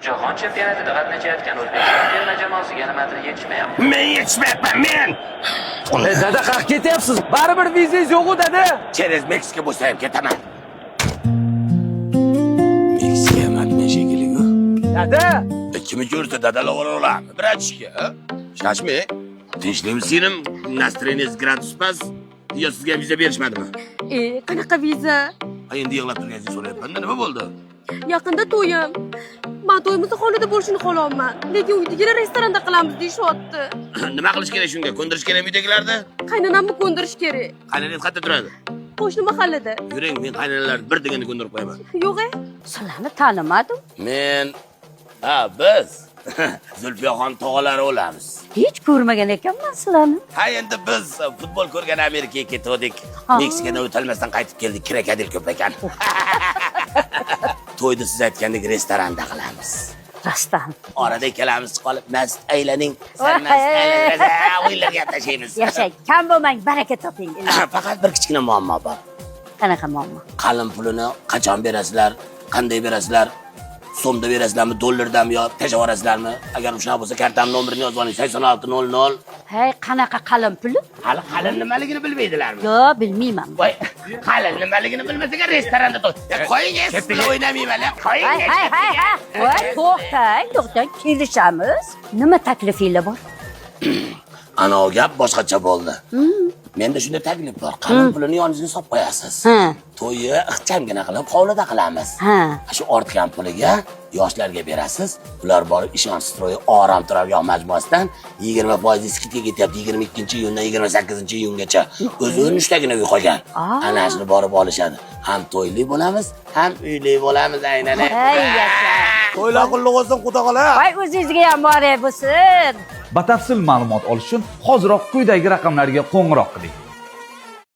Jahon chempionatida qatnashayotgan O'zbekiston terma jamoasiga nimadir yetishmayapti. Men yetishmayapman, men. Dada qayerga ketyapsiz? Baribir vizangiz yo'q-ku, dada. Cheres Meksika bo'lsa ham ketaman. Meksika emasman shekilli-ku. Dada, Kimi ko'rsa dadalar olamiz. Bir aytishga, shashmi? Tinchlikmisizmi? Настроениyangiz gradus pas. Yo sizga viza berishmadimi? Qanaqa viza? Endi yig'lab turganingizni so'rayapman. Nima bo'ldi? Yaqinda to'yim. Men to'yimizni xonada bo'lishini xohlamayman. Lekin uydagina restoranda qilamiz deyishyapti. Nima qilish kerak shunga? Ko'ndirish kerakmi uydagilarni? Qaynonamni ko'ndirish kerak. Qaynanangiz qayerda turadi? Qo'shni mahallada. Yuring, men qaynanalarni bir deganda ko'ndirib qo'yaman. Yo'q-e? Sizlarni tanimadim. Men biz Zulfiyaxon tog'alari bo'lamiz. Hech ko'rmagan ekanman sizlarni. Ha, endi biz futbol ko'rgan Amerikaga ketdik. Meksikadan o'tolmasdan qaytib keldik. Kirakadil ko'p ekan. To'yda siz aytgandek restoranda qilamiz. Rostdan. Orada ikkalamiz qolib mast aylaning, sarmast aylaning, o'yinlarga tashlaymiz. Yashang, kam bo'lmang, baraka toping. Faqat bir kichkina muammo bor. Qanaqa muammo? Qalin pulini qachon berasizlar? Qanday berasizlar? So'mda berasizlarmi, dollardami yo tashlab yuborasizlarmi? Agar shunaqa bo'lsa, kartam nomerini yozib oling 8600. Hey, qanaqa qalin puli? Hali qalin nimaligini bilmaydilarmi? Yo'q, bilmayman. Voy, qalin nimaligini bilmasaga restoranda qo'ying, siz o'ynamayman. Qo'ying. Voy, to'xtang, kelishamiz. Nima taklifinglar bor? Ana o gap boshqacha bo'ldi. Menda shunday taklif bor. Qalin pulini yoningizga solib qo'yasiz. To'yni ixchamgina qilib hovlida qilamiz. Shu ortgan puliga yoshlarga berasiz. Ular borib ishonch stroyi orom turargoh majmuasidan 20% skidga ketyapti. 22-iyundan 28-iyungacha. O'zi 13tagina uy qolgan. Ana shuni borib olishadi. Ham to'yli bo'lamiz, ham uyli bo'lamiz aynan. Hey, yasha. to'ylar qulluq bo'lsin, xudo xola. Voy, o'zingizga ham bor bo'lsin. Batafsil ma'lumot olish uchun hoziroq quyidagi raqamlarga qo'ng'iroq qiling.